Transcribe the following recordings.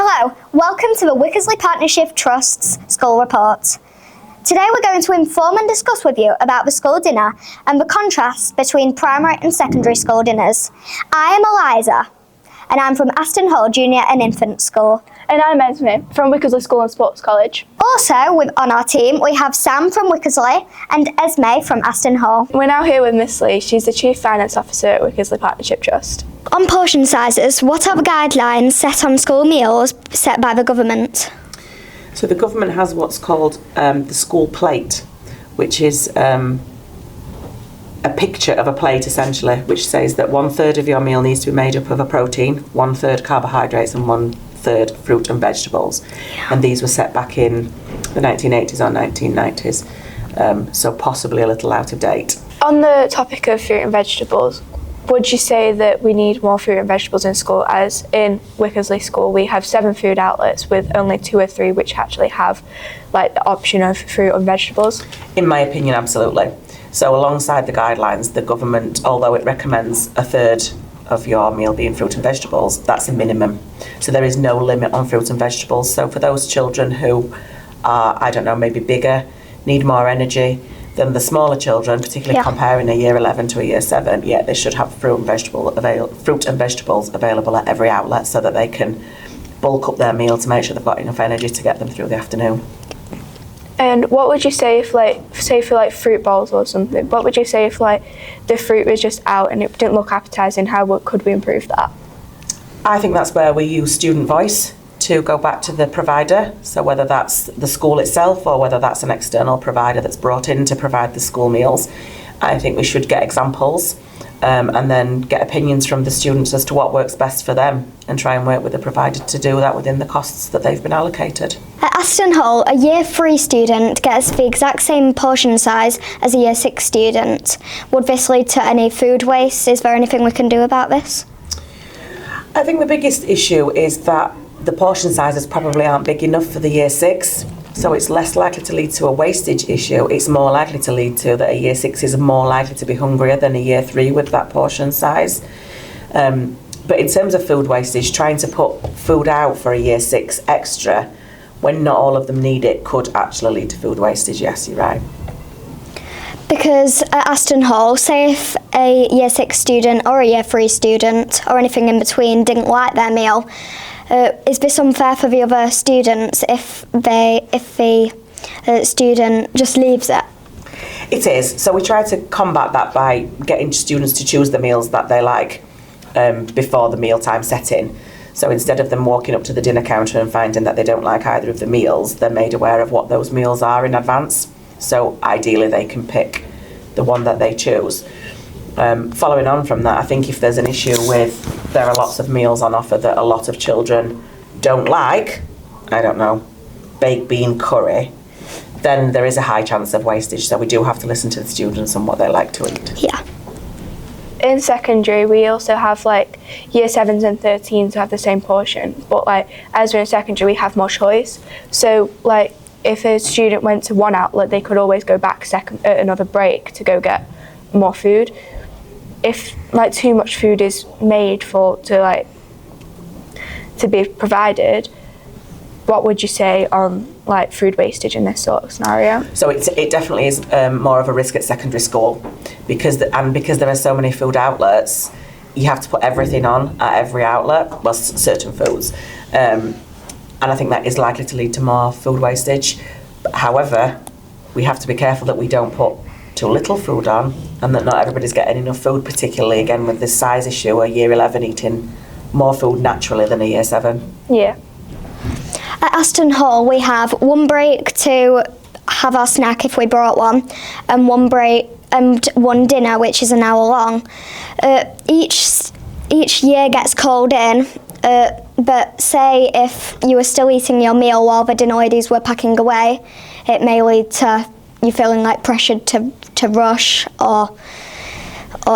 Hello, welcome to the Wickersley Partnership Trust's School Report. Today we're going to inform and discuss with you about the school dinner and the contrast between primary and secondary school dinners. I am Eliza, and I'm from Aston Hall Junior and Infant School. And I'm Esme from Wickersley School Sports College. Also, on our team, we have Sam from Wickersley and Esme from Aston Hall. We're now here with Miss Lee. She's the Chief Finance Officer at Wickersley Partnership Trust. On portion sizes, what are the guidelines set on school meals set by the government? So the government has what's called the school plate, which is a picture of a plate essentially, which says that 1/3 of your meal needs to be made up of a protein, 1/3 carbohydrates and 1/3 fruit and vegetables. And these were set back in the 1980s or 1990s, so possibly a little out of date. On the topic of fruit and vegetables, would you say that we need more fruit and vegetables in school? As in Wickersley School, we have 7 food outlets with only 2 or 3 which actually have like the option of fruit and vegetables. In my opinion, absolutely. So alongside the guidelines, the government, although it recommends 1/3 of your meal being fruit and vegetables, that's a minimum. So there is no limit on fruit and vegetables. So for those children who are, I don't know, maybe bigger, need more energy than the smaller children, particularly comparing a year 11 to a year 7, they should have fruit and vegetables available at every outlet so that they can bulk up their meal to make sure they've got enough energy to get them through the afternoon. And what would you say if, say for fruit bowls or something, what would you say if the fruit was just out and it didn't look appetising? How could we improve that? I think that's where we use student voice to go back to the provider. So whether that's the school itself or whether that's an external provider that's brought in to provide the school meals, I think we should get examples and then get opinions from the students as to what works best for them and try and work with the provider to do that within the costs that they've been allocated. At Aston Hall, a year 3 student gets the exact same portion size as a year 6 student. Would this lead to any food waste? Is there anything we can do about this? I think the biggest issue is that the portion sizes probably aren't big enough for the year 6, so it's less likely to lead to a wastage issue. It's more likely to lead to that a year 6 is more likely to be hungrier than a year 3 with that portion size. But in terms of food wastage, trying to put food out for a year 6 extra when not all of them need it could actually lead to food wastage. Yes, you're right. Because at Aston Hall, say if a year 6 student or a year 3 student or anything in between didn't like their meal, is this unfair for the other students if the student just leaves it? It is. So we try to combat that by getting students to choose the meals that they like before the mealtime set in. So instead of them walking up to the dinner counter and finding that they don't like either of the meals, they're made aware of what those meals are in advance. So ideally they can pick the one that they choose. Following on from that, I think if there's an issue with there are lots of meals on offer that a lot of children don't like, I don't know, baked bean curry, then there is a high chance of wastage. So we do have to listen to the students and what they like to eat. Yeah. In secondary, we also have year 7s and 13s who have the same portion, but as we're in secondary, we have more choice. So if a student went to one outlet, they could always go back at another break to go get more food. If too much food is made to be provided, what would you say on food wastage in this sort of scenario? So it definitely is more of a risk at secondary school because there are so many food outlets, you have to put everything on at every outlet, well, certain foods, and I think that is likely to lead to more food wastage. However, we have to be careful that we don't put too little food on and that not everybody's getting enough food, particularly again with this size issue, a year 11 eating more food naturally than a year 7. Yeah. At Aston Hall, we have 1 break to have our snack if we brought one, and 1 break and 1 dinner, which is an hour long. Each year gets called in, but say if you were still eating your meal while the dinner ladies were packing away, it may lead to you feeling pressured to rush or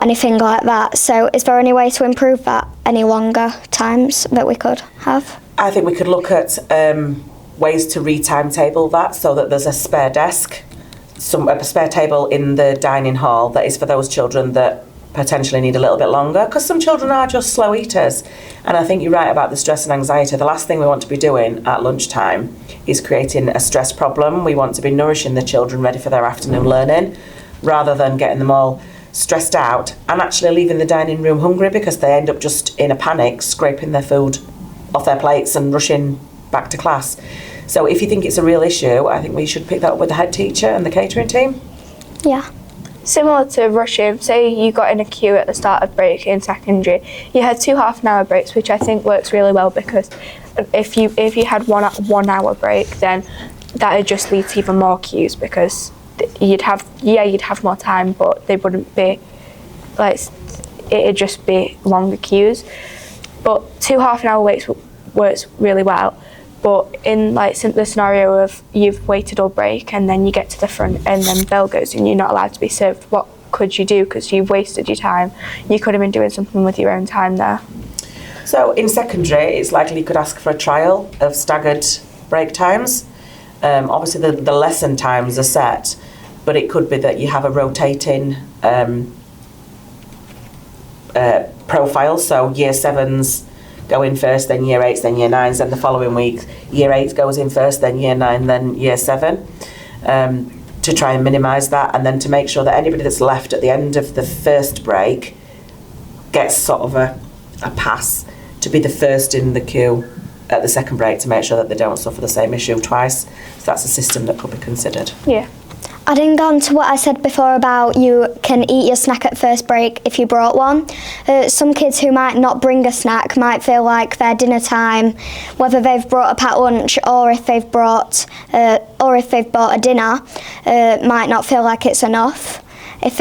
anything like that. So is there any way to improve that, any longer times that we could have? I think we could look at ways to re-timetable that so that there's a spare desk, a spare table in the dining hall that is for those children that potentially need a little bit longer, because some children are just slow eaters. And I think you're right about the stress and anxiety. The last thing we want to be doing at lunchtime is creating a stress problem. We want to be nourishing the children ready for their afternoon learning, rather than getting them all stressed out and actually leaving the dining room hungry, because they end up just in a panic scraping their food off their plates and rushing back to class. So if you think it's a real issue, I think we should pick that up with the head teacher and the catering team. Yeah. Similar to rushing, say you got in a queue at the start of break in secondary, you had 2 half-an-hour breaks, which I think works really well, because if you had 1 hour break, then that would just lead to even more queues, because you'd have more time, but they wouldn't be like, it'd just be longer queues. But 2 half-an-hour breaks works really well. But in like the scenario of you've waited all break and then you get to the front and then bell goes and you're not allowed to be served, what could you do? Because you've wasted your time. You could have been doing something with your own time there. So in secondary, it's likely you could ask for a trial of staggered break times. Obviously the lesson times are set, but it could be that you have a rotating profile. So year 7s go in first, then year 8s, then year 9s, and the following week year 8 goes in first, then year 9, then year 7, to try and minimise that, and then to make sure that anybody that's left at the end of the first break gets sort of a pass to be the first in the queue at the second break, to make sure that they don't suffer the same issue twice. So that's a system that could be considered. Yeah. Adding on to what I said before about you can eat your snack at first break if you brought one, some kids who might not bring a snack might feel like their dinner time, whether they've brought a packed lunch or if they've bought a dinner, might not feel like it's enough. If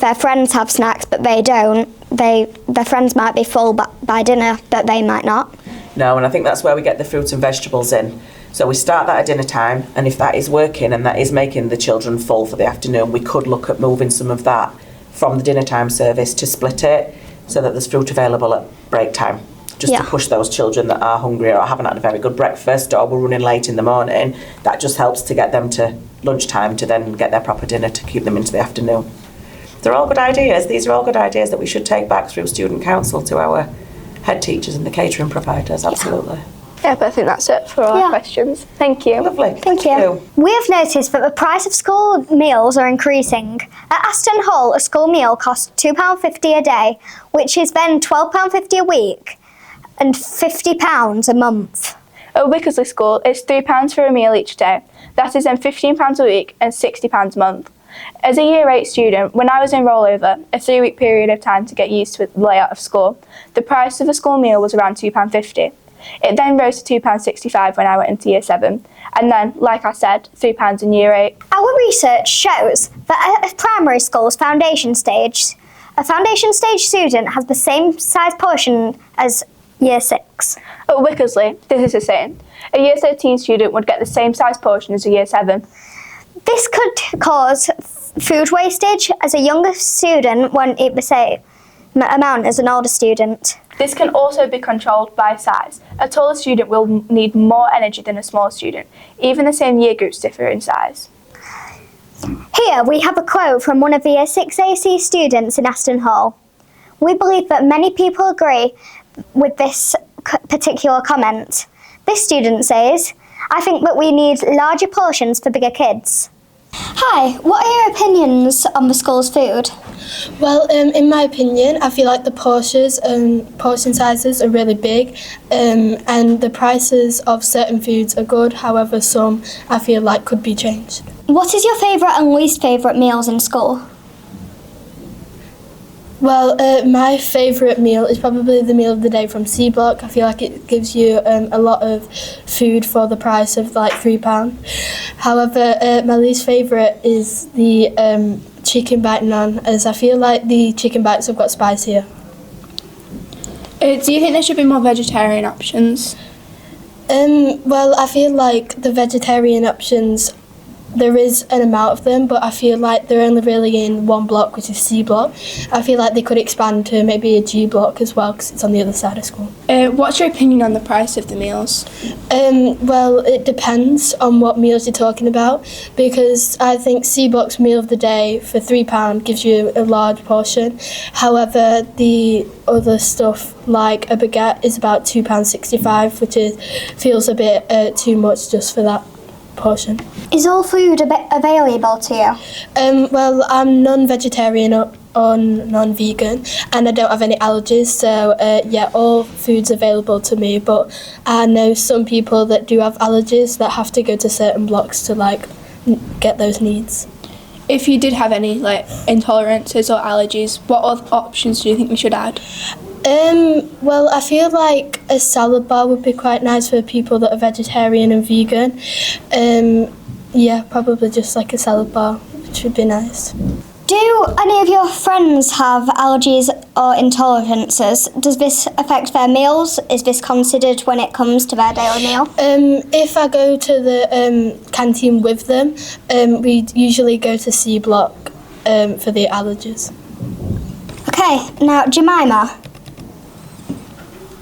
their friends have snacks but they don't, their friends might be full by dinner but they might not. No, and I think that's where we get the fruits and vegetables in. So we start that at dinner time, and if that is working and that is making the children full for the afternoon, we could look at moving some of that from the dinner time service to split it so that there's fruit available at break time, just to push those children that are hungry or haven't had a very good breakfast or were running late in the morning. That just helps to get them to lunchtime to then get their proper dinner to keep them into the afternoon. They're all good ideas. These are all good ideas that we should take back through student council to our head teachers and the catering providers, absolutely. Yeah, but I think that's it for all our questions. Thank you. Lovely. Thank you. We have noticed that the price of school meals are increasing. At Aston Hall, a school meal costs £2.50 a day, which is then £12.50 a week and £50 a month. At Wickersley School, it's £3 for a meal each day. That is then £15 a week and £60 a month. As a Year 8 student, when I was in rollover, a 3-week period of time to get used to the layout of school, the price of a school meal was around £2.50. It then rose to £2.65 when I went into Year 7, and then, like I said, £3 in Year 8. Our research shows that at a primary school's foundation stage, a foundation stage student has the same size portion as Year 6. At Wickersley, this is the same. A Year 13 student would get the same size portion as a Year 7. This could cause food wastage as a younger student won't eat the same amount as an older student. This can also be controlled by size. A taller student will need more energy than a small student. Even the same year groups differ in size. Here we have a quote from one of the Year 6 AC students in Aston Hall. We believe that many people agree with this particular comment. This student says, "I think that we need larger portions for bigger kids." Hi, what are your opinions on the school's food? Well, in my opinion, I feel like the portion sizes are really big, and the prices of certain foods are good. However, some I feel like could be changed. What is your favourite and least favourite meals in school? Well, my favourite meal is probably the meal of the day from C Block. I feel like it gives you a lot of food for the price of like £3. However, my least favourite is the chicken bite naan, as I feel like the chicken bites have got spicier. Do you think there should be more vegetarian options? Well, I feel like the vegetarian options there is an amount of them, but I feel like they're only really in one block, which is C block. I feel like they could expand to maybe a G block as well, because it's on the other side of school. What's your opinion on the price of the meals? Well, it depends on what meals you're talking about, because I think C block's meal of the day for £3 gives you a large portion. However, the other stuff like a baguette is about £2.65, which feels a bit too much just for that portion. Is all food available to you? Well, I'm non-vegetarian or non-vegan, and I don't have any allergies, so yeah, all food's available to me, but I know some people that do have allergies that have to go to certain blocks to like get those needs. If you did have any like intolerances or allergies, what other options do you think we should add? Well, I feel like a salad bar would be quite nice for people that are vegetarian and vegan. Yeah, probably just like a salad bar, which would be nice. Do any of your friends have allergies or intolerances? Does this affect their meals? Is this considered when it comes to their daily meal? If I go to the canteen with them, we usually go to C block for the allergies. Okay, now Jemima,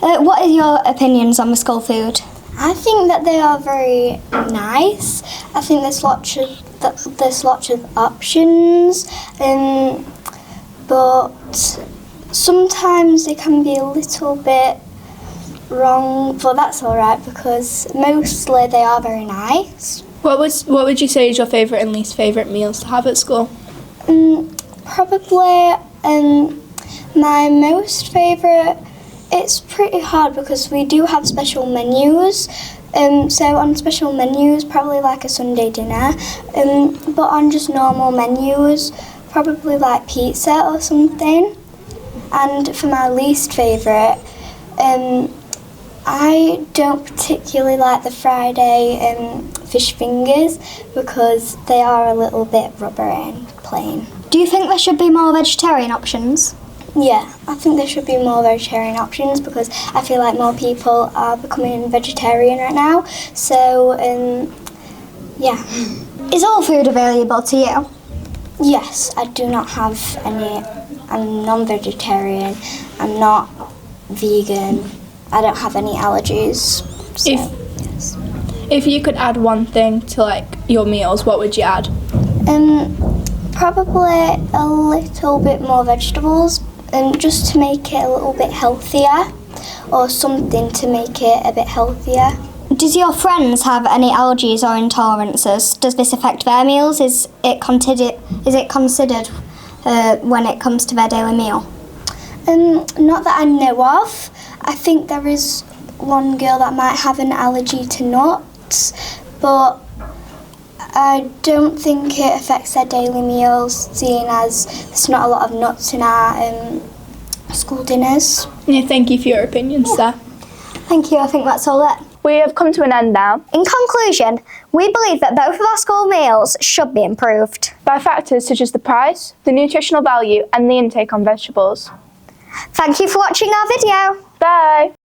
what are your opinions on the school food? I think that they are very nice. I think there's lots of options, but sometimes they can be a little bit wrong, but that's alright because mostly they are very nice. What would you say is your favourite and least favourite meals to have at school? Probably my most favourite. It's pretty hard because we do have special menus. So on special menus, probably like a Sunday dinner. But on just normal menus, probably like pizza or something. And for my least favourite, I don't particularly like the Friday fish fingers because they are a little bit rubbery and plain. Do you think there should be more vegetarian options? Yeah, I think there should be more vegetarian options because I feel like more people are becoming vegetarian right now. So, yeah. Is all food available to you? Yes, I do not have any. I'm non-vegetarian. I'm not vegan. I don't have any allergies. So, yes. If you could add one thing to like your meals, what would you add? Probably a little bit more vegetables. Just to make it a little bit healthier, or something to make it a bit healthier. Does your friends have any allergies or intolerances? Does this affect their meals? Is it considered when it comes to their daily meal? Not that I know of. I think there is one girl that might have an allergy to nuts, but I don't think it affects their daily meals, seeing as there's not a lot of nuts in our school dinners. Yeah, thank you for your opinions there. Thank you, I think that's all it. We have come to an end now. In conclusion, we believe that both of our school meals should be improved By factors such as the price, the nutritional value and the intake on vegetables. Thank you for watching our video. Bye!